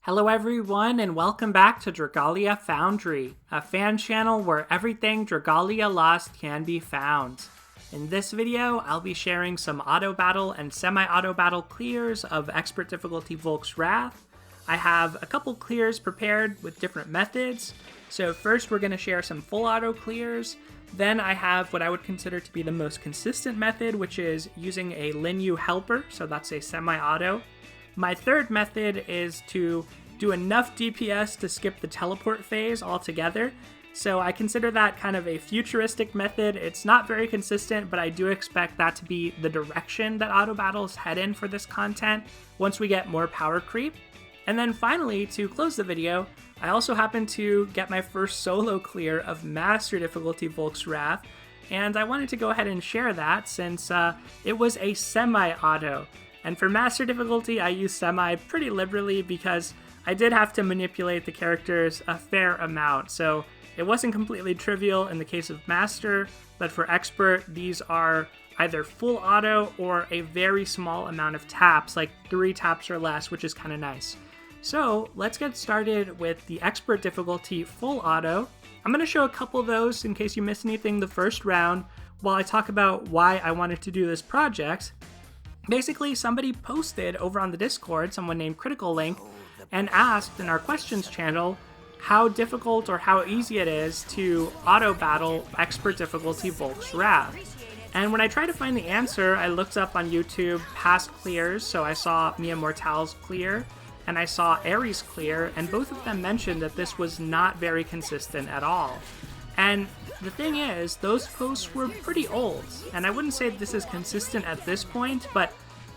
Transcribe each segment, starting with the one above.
Hello everyone and welcome back to Dragalia Foundry, a fan channel where everything Dragalia lost can be found. In this video, I'll be sharing some Autobattle and semi-Autobattle clears of Expert Difficulty Volk's Wrath. I have a couple clears prepared with different methods. So first we're going to share some full auto clears. Then I have what I would consider to be the most consistent method, which is using a Lin You helper, so that's a semi-auto. My third method is to do enough DPS to skip the teleport phase altogether. So I consider that kind of a futuristic method. It's not very consistent, but I do expect that to be the direction that Autobattles head in for this content once we get more power creep. And then finally, to close the video, I also happen to get my first solo clear of Master Difficulty Volk's Wrath, and I wanted to go ahead and share that since it was a semi-auto. And for Master Difficulty, I use semi pretty liberally because I did have to manipulate the characters a fair amount, so it wasn't completely trivial in the case of Master, but for Expert, these are either full auto or a very small amount of taps, like 3 taps or less, which is kind of nice. So let's get started with the Expert Difficulty full auto. I'm going to show a couple of those in case you missed anything the first round while I talk about why I wanted to do this project. Basically, somebody posted over on the Discord, someone named Critical Link, and asked in our questions channel how difficult or how easy it is to auto-battle Expert Difficulty Volk's Wrath. And when I tried to find the answer, I looked up on YouTube past clears, so I saw Mia Mortal's clear, and I saw Ares' clear, and both of them mentioned that this was not very consistent at all. And the thing is, those posts were pretty old, and I wouldn't say this is consistent at this point, but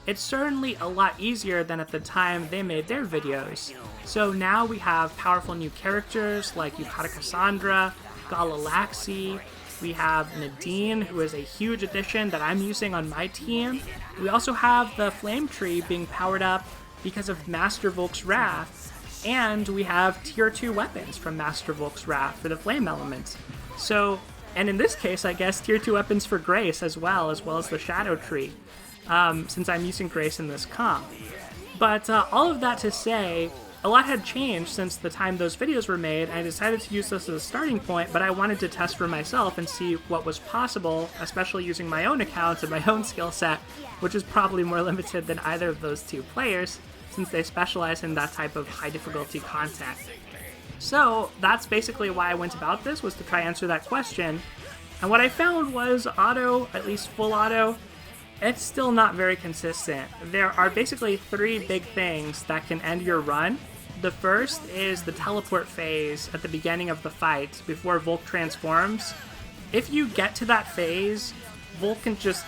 it's certainly a lot easier than at the time they made their videos. So now we have powerful new characters like Yukata Cassandra, Galalaxy, we have Nadine, who is a huge addition that I'm using on my team. We also have the Flame Tree being powered up because of Master Volk's Wrath, and we have tier 2 weapons from Master Volk's Wrath for the flame elements. So, and in this case, I guess tier 2 weapons for Grace as well as the Shadow Tree, since I'm using Grace in this comp. But all of that to say, a lot had changed since the time those videos were made. I decided to use this as a starting point, but I wanted to test for myself and see what was possible, especially using my own account and my own skill set, which is probably more limited than either of those two players, since they specialize in that type of high difficulty content. So that's basically why I went about this, was to try to answer that question. And what I found was auto, at least full auto, it's still not very consistent. There are basically 3 big things that can end your run. The first is the teleport phase at the beginning of the fight before Volk transforms. If you get to that phase, Volk can just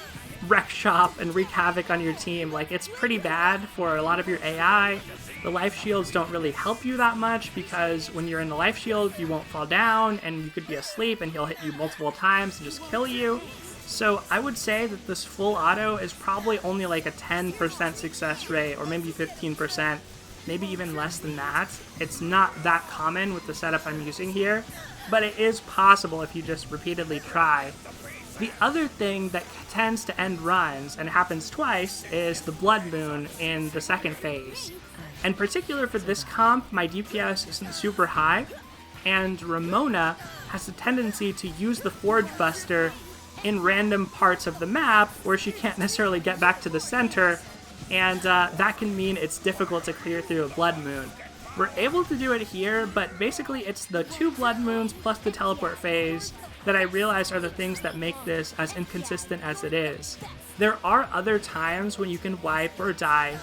wreck shop and wreak havoc on your team. Like, it's pretty bad for a lot of your AI. The life shields don't really help you that much because when you're in the life shield, you won't fall down and you could be asleep and he'll hit you multiple times and just kill you. So I would say that this full auto is probably only like a 10% success rate, or maybe 15%, maybe even less than that. It's not that common with the setup I'm using here, but it is possible if you just repeatedly try. The other thing that tends to end runs, and happens twice, is the Blood Moon in the second phase. In particular for this comp, my DPS isn't super high, and Ramona has a tendency to use the Forge Buster in random parts of the map where she can't necessarily get back to the center, and that can mean it's difficult to clear through a Blood Moon. We're able to do it here, but basically it's the 2 Blood Moons plus the teleport phase that I realize are the things that make this as inconsistent as it is. There are other times when you can wipe or die.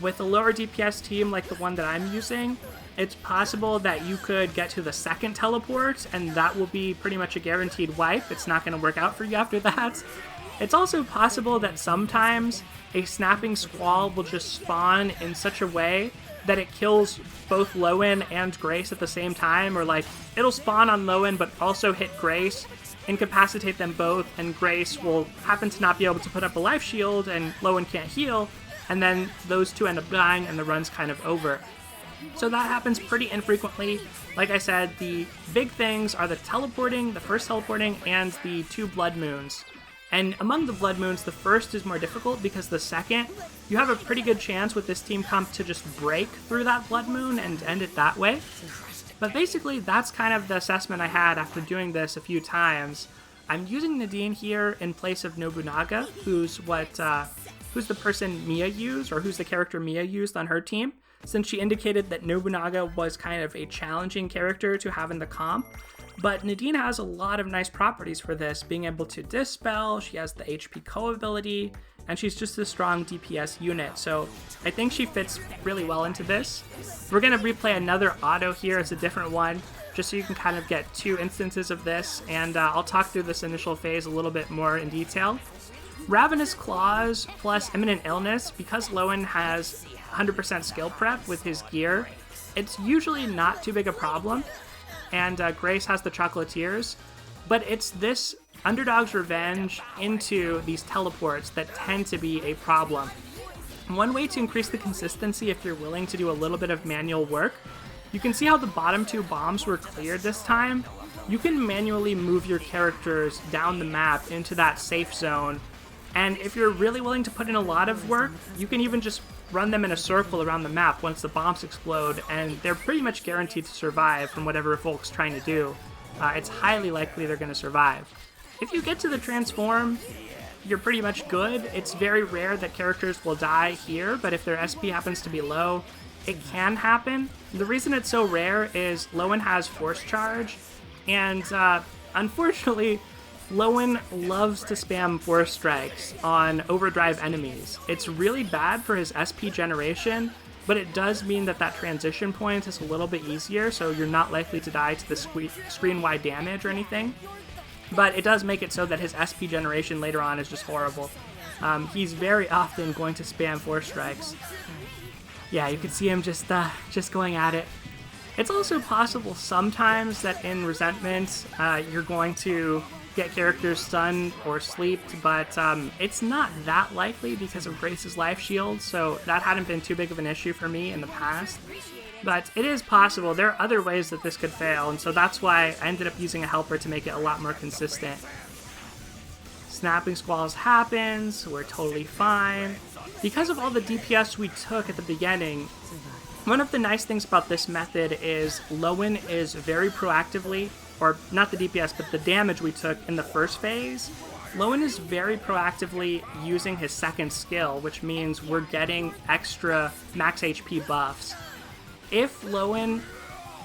With a lower DPS team like the one that I'm using, it's possible that you could get to the second teleport, and that will be pretty much a guaranteed wipe. It's not going to work out for you after that. It's also possible that sometimes a Snapping Squall will just spawn in such a way that it kills both Lowen and Grace at the same time, or like, it'll spawn on Lowen but also hit Grace, incapacitate them both, and Grace will happen to not be able to put up a life shield, and Lowen can't heal, and then those two end up dying and the run's kind of over. So that happens pretty infrequently. Like I said, the big things are the teleporting, the first teleporting, and the 2 Blood Moons. And among the Blood Moons, the first is more difficult because the second, you have a pretty good chance with this team comp to just break through that Blood Moon and end it that way. But basically, that's kind of the assessment I had after doing this a few times. I'm using Nadine here in place of Nobunaga, who's the person Mia used, or who's the character Mia used on her team, since she indicated that Nobunaga was kind of a challenging character to have in the comp. But Nadine has a lot of nice properties for this, being able to dispel, she has the HP co-ability, and she's just a strong DPS unit, so I think she fits really well into this. We're going to replay another auto here as a different one, just so you can kind of get 2 instances of this, and I'll talk through this initial phase a little bit more in detail. Ravenous Claws plus Imminent Illness, because Lowen has 100% skill prep with his gear, it's usually not too big a problem. And Grace has the Chocolatiers, but it's this Underdog's Revenge into these teleports that tend to be a problem. One way to increase the consistency if you're willing to do a little bit of manual work, you can see how the bottom 2 bombs were cleared this time. You can manually move your characters down the map into that safe zone, and if you're really willing to put in a lot of work, you can even just run them in a circle around the map once the bombs explode, and they're pretty much guaranteed to survive from whatever Volk's trying to do. It's highly likely they're going to survive. If you get to the transform, you're pretty much good. It's very rare that characters will die here, but if their SP happens to be low, it can happen. The reason it's so rare is Lowen has Force Charge, and unfortunately, Lowen loves to spam Force Strikes on Overdrive enemies. It's really bad for his SP generation, but it does mean that that transition point is a little bit easier, so you're not likely to die to the screen-wide damage or anything. But it does make it so that his SP generation later on is just horrible. He's very often going to spam Force Strikes. Yeah, you can see him just going at it. It's also possible sometimes that in Resentment, you're going to get characters stunned or sleeped, but it's not that likely because of Grace's life shield, so that hadn't been too big of an issue for me in the past. But it is possible. There are other ways that this could fail, and so that's why I ended up using a helper to make it a lot more consistent. Snapping Squalls happens, we're totally fine. Because of all the DPS we took at the beginning, one of the nice things about this method is Lowen is very proactively, or not the DPS, but the damage we took in the first phase, Lowen is very proactively using his second skill, which means we're getting extra max HP buffs. If Lowen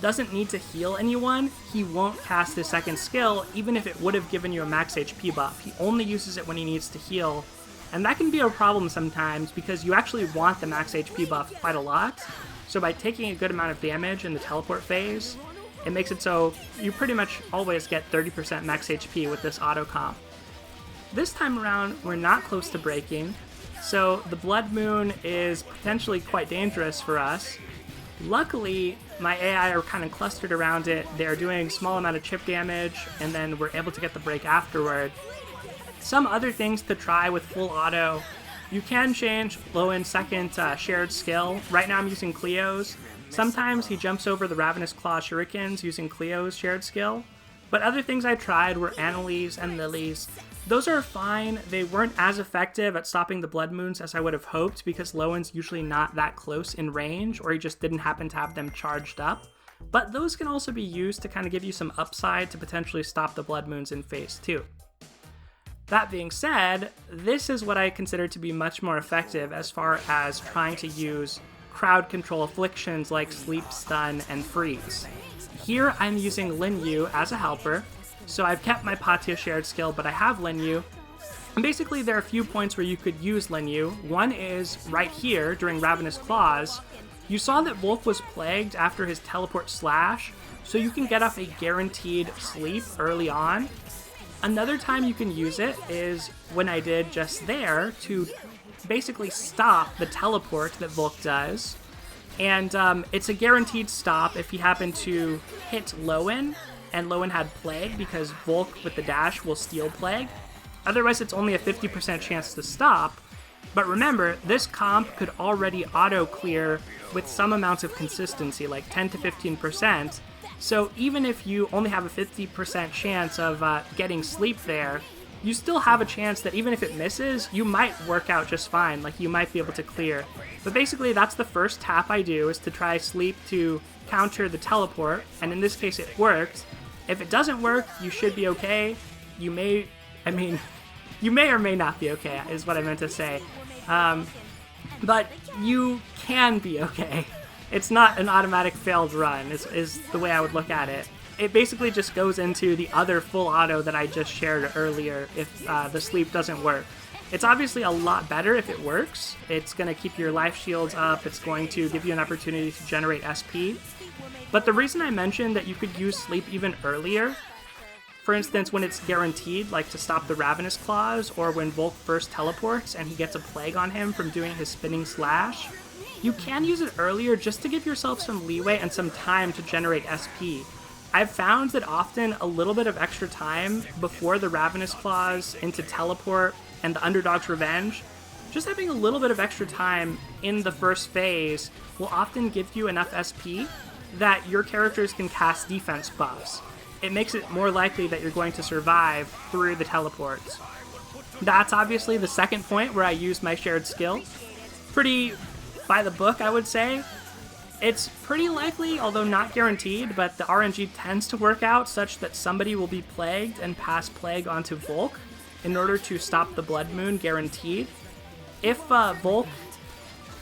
doesn't need to heal anyone, he won't cast his second skill, even if it would have given you a max HP buff. He only uses it when he needs to heal, and that can be a problem sometimes because you actually want the max HP buff quite a lot. So by taking a good amount of damage in the teleport phase, it makes it so you pretty much always get 30% max HP with this auto comp. This time around, we're not close to breaking, so the Blood Moon is potentially quite dangerous for us. Luckily, my AI are kind of clustered around it. They're doing small amount of chip damage, and then we're able to get the break afterward. Some other things to try with full auto. You can change Lowen's second shared skill. Right now I'm using Cleo's. Sometimes he jumps over the Ravenous Claw Shurikens using Cleo's shared skill. But other things I tried were Annelie's and Lily's. Those are fine. They weren't as effective at stopping the Blood Moons as I would have hoped because Lowen's usually not that close in range, or he just didn't happen to have them charged up. But those can also be used to kind of give you some upside to potentially stop the Blood Moons in phase 2. That being said, this is what I consider to be much more effective as far as trying to use crowd control afflictions like Sleep, Stun, and Freeze. Here I'm using Lin You as a helper, so I've kept my Patia shared skill, but I have Lin You. And basically there are a few points where you could use Lin You. One is right here during Ravenous Claws. You saw that Volk was plagued after his teleport slash, so you can get off a guaranteed sleep early on. Another time you can use it is when I did just there to basically stop the teleport that Volk does. And it's a guaranteed stop if he happened to hit Lowen, and Lowen had Plague because Volk with the dash will steal Plague. Otherwise it's only a 50% chance to stop. But remember, this comp could already auto-clear with some amounts of consistency, like 10 to 15%. So even if you only have a 50% chance of getting sleep there, you still have a chance that even if it misses, you might work out just fine, like you might be able to clear. But basically that's the first tap I do, is to try sleep to counter the teleport, and in this case it worked. If it doesn't work, you should be okay. You may or may not be okay, is what I meant to say. But you can be okay. It's not an automatic failed run, is the way I would look at it. It basically just goes into the other full auto that I just shared earlier if the sleep doesn't work. It's obviously a lot better if it works. It's going to keep your life shields up. It's going to give you an opportunity to generate SP. But the reason I mentioned that you could use sleep even earlier, for instance, when it's guaranteed, like to stop the Ravenous Claws, or when Volk first teleports and he gets a plague on him from doing his spinning slash, you can use it earlier just to give yourself some leeway and some time to generate SP. I've found that often a little bit of extra time before the Ravenous Claws into teleport and the Underdog's Revenge, just having a little bit of extra time in the first phase will often give you enough SP that your characters can cast defense buffs. It makes it more likely that you're going to survive through the teleports. That's obviously the second point where I use my shared skill. Pretty by the book, I would say. It's pretty likely, although not guaranteed, but the RNG tends to work out such that somebody will be plagued and pass plague onto Volk in order to stop the Blood Moon, guaranteed. If Volk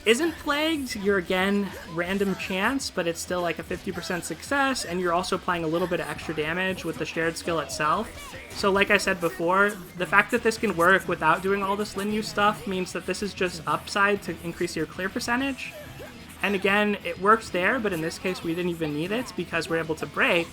isn't plagued, you're again random chance, but it's still like a 50% success, and you're also applying a little bit of extra damage with the shared skill itself. So like I said before, the fact that this can work without doing all this Lin You stuff means that this is just upside to increase your clear percentage. And again, it works there, but in this case we didn't even need it because we're able to break.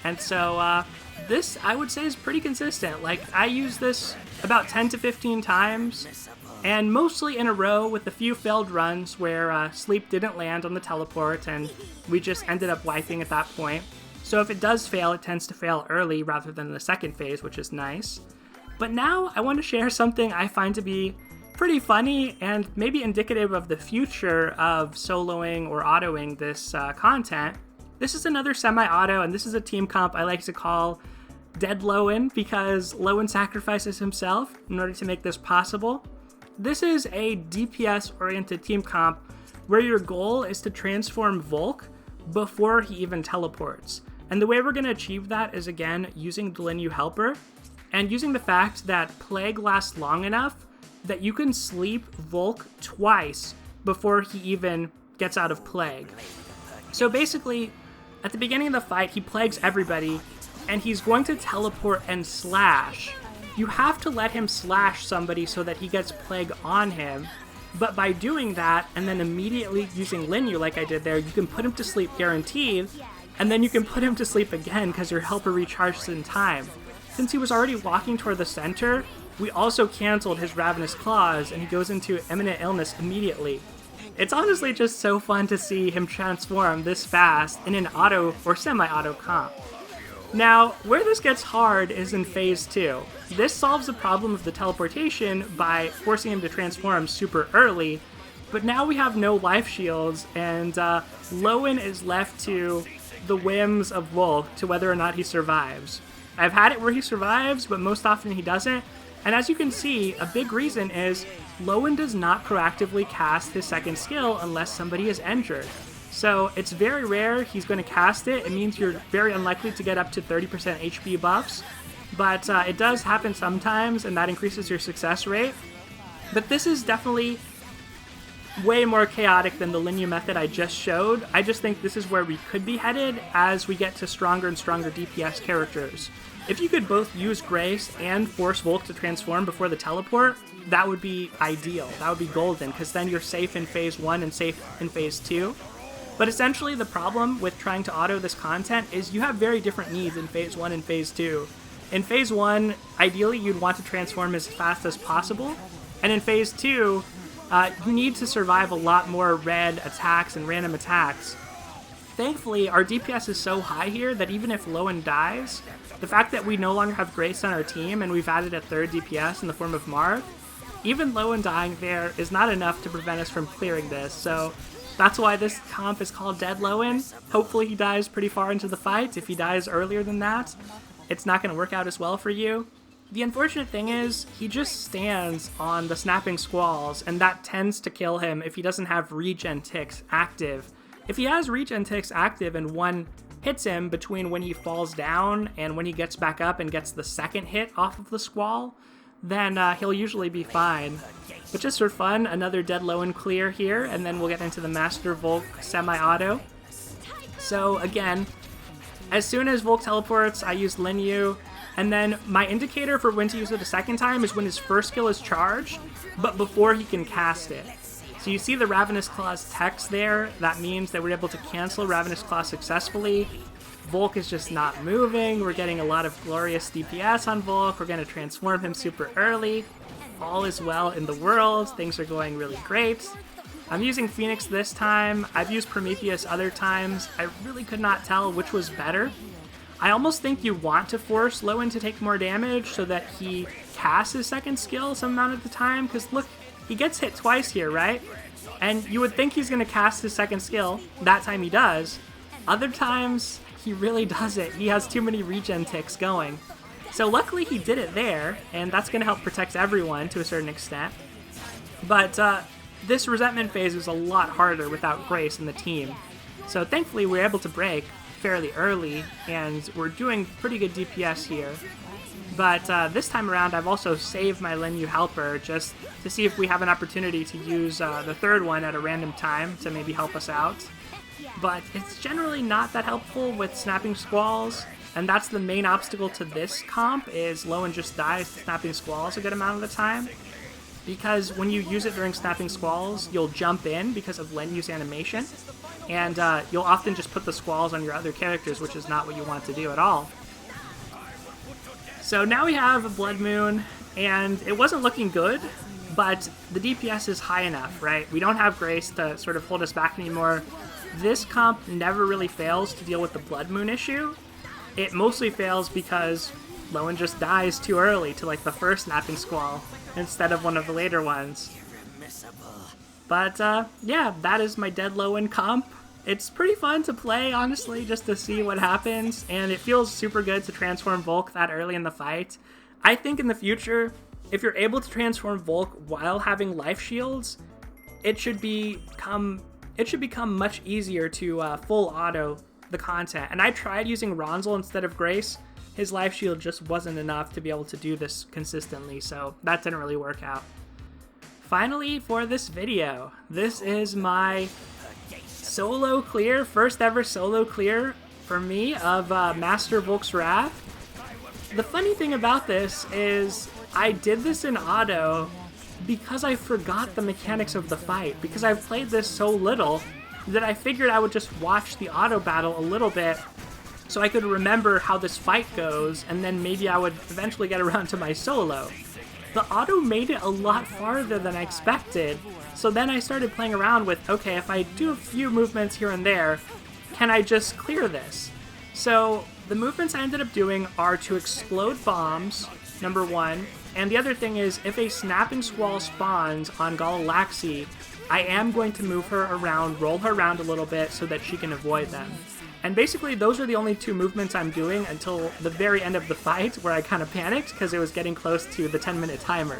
And so this, I would say, is pretty consistent. Like, I use this about 10 to 15 times, and mostly in a row with a few failed runs where sleep didn't land on the teleport and we just ended up wiping at that point. So if it does fail, it tends to fail early rather than in the second phase, which is nice. But now I want to share something I find to be pretty funny and maybe indicative of the future of soloing or autoing this content. This is another semi-auto, and this is a team comp I like to call Dead Lowen because Lowen sacrifices himself in order to make this possible. This is a DPS-oriented team comp where your goal is to transform Volk before he even teleports. And the way we're going to achieve that is, again, using the Lin You helper and using the fact that Plague lasts long enough that you can sleep Volk twice before he even gets out of Plague. So basically, at the beginning of the fight, he plagues everybody, and he's going to teleport and slash. You have to let him slash somebody so that he gets Plague on him, but by doing that, and then immediately using Lin You like I did there, you can put him to sleep guaranteed, and then you can put him to sleep again because your helper recharges in time. Since he was already walking toward the center, we also canceled his Ravenous Claws, and he goes into imminent illness immediately. It's honestly just so fun to see him transform this fast in an auto or semi-auto comp. Now, where this gets hard is in Phase 2. This solves the problem of the teleportation by forcing him to transform super early, but now we have no life shields, and Lowen is left to the whims of Volk to whether or not he survives. I've had it where he survives, but most often he doesn't, and as you can see, a big reason is Lowen does not proactively cast his second skill unless somebody is injured. So it's very rare he's going to cast it. It means you're very unlikely to get up to 30% HP buffs, but it does happen sometimes, and that increases your success rate. But this is definitely way more chaotic than the Lin You method I just showed. I just think this is where we could be headed as we get to stronger and stronger DPS characters. If you could both use Grace and force Volk to transform before the teleport, that would be ideal. That would be golden, because then you're safe in Phase 1 and safe in Phase 2. But essentially the problem with trying to auto this content is you have very different needs in Phase 1 and Phase 2. In Phase 1, ideally you'd want to transform as fast as possible, and in Phase 2, you need to survive a lot more red attacks and random attacks. Thankfully, our DPS is so high here that even if Lowen dies, the fact that we no longer have Grace on our team and we've added a third DPS in the form of Marth, even Lowen dying there is not enough to prevent us from clearing this, so that's why this comp is called Dead Lowen. Hopefully he dies pretty far into the fight. If he dies earlier than that, it's not going to work out as well for you. The unfortunate thing is, he just stands on the Snapping Squalls, and that tends to kill him if he doesn't have regen ticks active. If he has regen ticks active and one hits him between when he falls down and when he gets back up and gets the second hit off of the Squall, then he'll usually be fine. But just for fun, another Dead Lowen clear here, and then we'll get into the Master Volk semi-auto. So again, as soon as Volk teleports, I use Lin You, and then my indicator for when to use it a second time is when his first skill is charged, but before he can cast it. So you see the Ravenous Claw's text there. That means that we're able to cancel Ravenous Claw successfully. Volk is just not moving. We're getting a lot of glorious DPS on Volk. We're going to transform him super early. All is well in the world. Things are going really great. I'm using Phoenix this time. I've used Prometheus other times. I really could not tell which was better. I almost think you want to force Lowen to take more damage so that he casts his second skill some amount of the time, because look, he gets hit twice here, right? And you would think he's going to cast his second skill. That time he does. Other times, he really doesn't. He has too many regen ticks going. So luckily he did it there, and that's going to help protect everyone to a certain extent. But this resentment phase is a lot harder without Grace in the team. So thankfully we're able to break fairly early, and we're doing pretty good DPS here. But this time around, I've also saved my Lin You helper just to see if we have an opportunity to use the third one at a random time to maybe help us out. But it's generally not that helpful with Snapping Squalls, and that's the main obstacle to this comp, is Lowen just dies to Snapping Squalls a good amount of the time. Because when you use it during Snapping Squalls, you'll jump in because of Lin Yu's animation, and you'll often just put the Squalls on your other characters, which is not what you want to do at all. So now we have a Blood Moon, and it wasn't looking good, but the DPS is high enough, right? We don't have Grace to sort of hold us back anymore. This comp never really fails to deal with the Blood Moon issue. It mostly fails because Lowen just dies too early to like the first Snapping Squall instead of one of the later ones. But yeah, that is my Dead Lowen comp. It's pretty fun to play, honestly, just to see what happens, and it feels super good to transform Volk that early in the fight. I think in the future, if you're able to transform Volk while having life shields, it should become much easier to full auto the content. And I tried using Ronzel instead of Grace. His life shield just wasn't enough to be able to do this consistently, so that didn't really work out. Finally, for this video, this is my solo clear, first ever solo clear for me of Master Volk's Wrath. The funny thing about this is I did this in auto because I forgot the mechanics of the fight, because I've played this so little that I figured I would just watch the auto battle a little bit so I could remember how this fight goes, and then maybe I would eventually get around to my solo. The auto made it a lot farther than I expected, so then I started playing around with, okay, if I do a few movements here and there, can I just clear this? So the movements I ended up doing are to explode bombs, number one, and the other thing is, if a Snapping Squall spawns on Galaxy, I am going to move her around, roll her around a little bit so that she can avoid them. And basically, those are the only two movements I'm doing until the very end of the fight, where I kind of panicked because it was getting close to the 10-minute timer.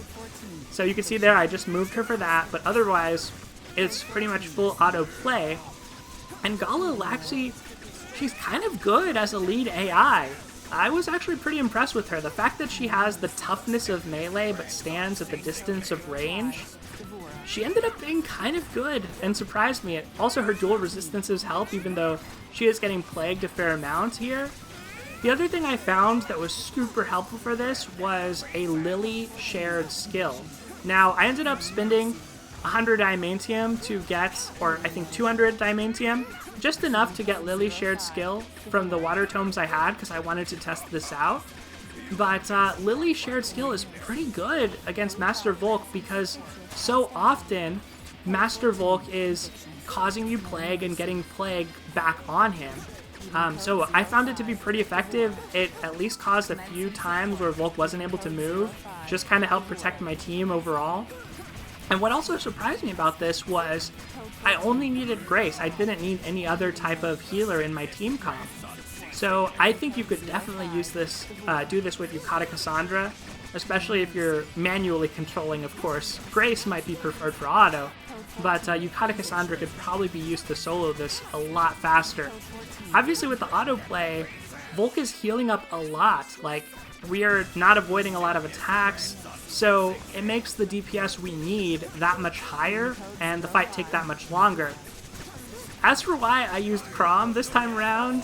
So you can see there, I just moved her for that, but otherwise, it's pretty much full auto play. And Galaxy, she's kind of good as a lead AI. I was actually pretty impressed with her. The fact that she has the toughness of melee but stands at the distance of range, she ended up being kind of good and surprised me. Also, her dual resistances help, even though she is getting plagued a fair amount here. The other thing I found that was super helpful for this was a Lily shared skill. Now, I ended up spending 100 Diamantium to get, or I think 200 Diamantium, just enough to get Lily shared skill from the water tomes I had because I wanted to test this out. But Lily shared skill is pretty good against Master Volk because so often Master Volk is causing you plague and getting plague back on him. So I found it to be pretty effective. It at least caused a few times where Volk wasn't able to move, just kind of helped protect my team overall. And what also surprised me about this was I only needed Grace. I didn't need any other type of healer in my team comp. So I think you could definitely use this, do this with Yukata Cassandra. especially if you're manually controlling, of course. Grace might be preferred for auto, but Yukata Cassandra could probably be used to solo this a lot faster. Obviously with the autoplay, Volk is healing up a lot. Like, we are not avoiding a lot of attacks, so it makes the DPS we need that much higher and the fight take that much longer. As for why I used Chrom this time around,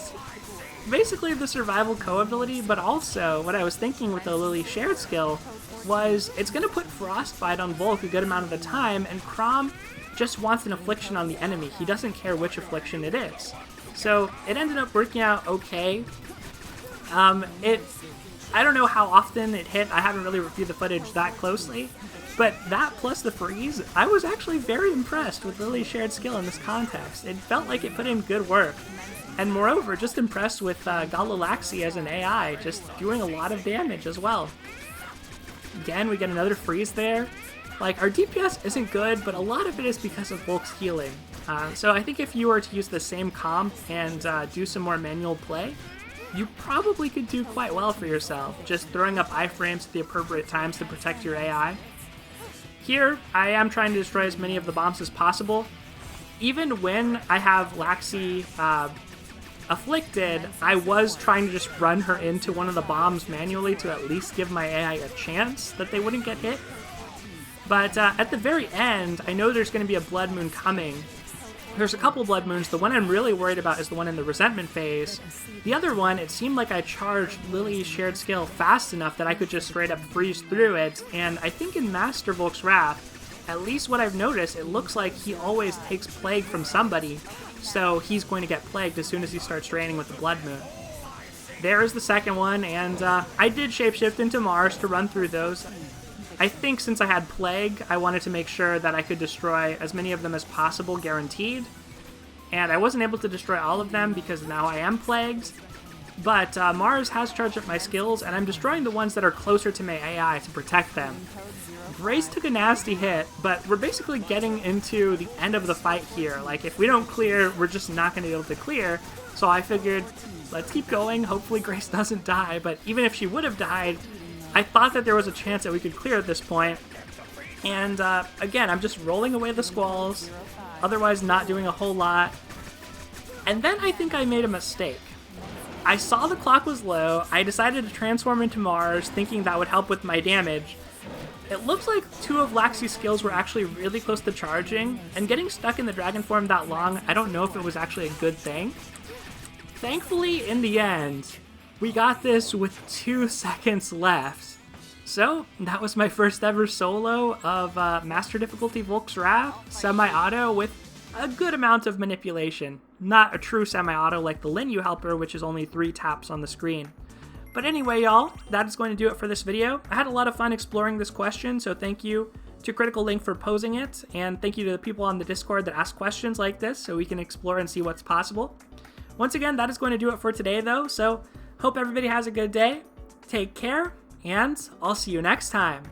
basically the survival co-ability, but also what I was thinking with the Lily shared skill was it's going to put Frostbite on Volk a good amount of the time, and Chrom just wants an affliction on the enemy. He doesn't care which affliction it is. So it ended up working out okay. I don't know how often it hit. I haven't really reviewed the footage that closely, but that plus the freeze, I was actually very impressed with Lily's shared skill in this context. It felt like it put in good work. And moreover, just impressed with Galalaxy as an AI, just doing a lot of damage as well. Again, we get another freeze there. Like, our DPS isn't good, but a lot of it is because of Volk's healing. So I think if you were to use the same comp and do some more manual play, you probably could do quite well for yourself, just throwing up iframes at the appropriate times to protect your AI. Here, I am trying to destroy as many of the bombs as possible. Even when I have Laxi afflicted, I was trying to just run her into one of the bombs manually to at least give my AI a chance that they wouldn't get hit. But at the very end, I know there's going to be a Blood Moon coming. There's a couple Blood Moons. The one I'm really worried about is the one in the Resentment phase. The other one, it seemed like I charged Lily's shared skill fast enough that I could just straight up freeze through it, and I think in Master Volk's Wrath, at least what I've noticed, it looks like he always takes Plague from somebody, so he's going to get plagued as soon as he starts draining with the Blood Moon. There is the second one, and I did shapeshift into Mars to run through those. I think since I had Plague, I wanted to make sure that I could destroy as many of them as possible, guaranteed. And I wasn't able to destroy all of them because now I am plagued. But Mars has charged up my skills, and I'm destroying the ones that are closer to my AI to protect them. Grace took a nasty hit, but we're basically getting into the end of the fight here. Like, if we don't clear, we're just not going to be able to clear. So I figured, let's keep going. Hopefully Grace doesn't die, but even if she would have died, I thought that there was a chance that we could clear at this point. And again, I'm just rolling away the squalls, otherwise not doing a whole lot. And then I think I made a mistake. I saw the clock was low, I decided to transform into Mars, thinking that would help with my damage. It looks like two of Laxi's skills were actually really close to charging, and getting stuck in the dragon form that long, I don't know if it was actually a good thing. Thankfully, in the end, we got this with 2 seconds left. So, that was my first ever solo of Master Difficulty Volk's Wrath, semi-auto with a good amount of manipulation. Not a true semi-auto like the Lin You helper, which is only 3 taps on the screen. But anyway, y'all, that is going to do it for this video. I had a lot of fun exploring this question, so thank you to Critical Link for posing it, and thank you to the people on the Discord that ask questions like this so we can explore and see what's possible. Once again, that is going to do it for today, though, so hope everybody has a good day, take care, and I'll see you next time.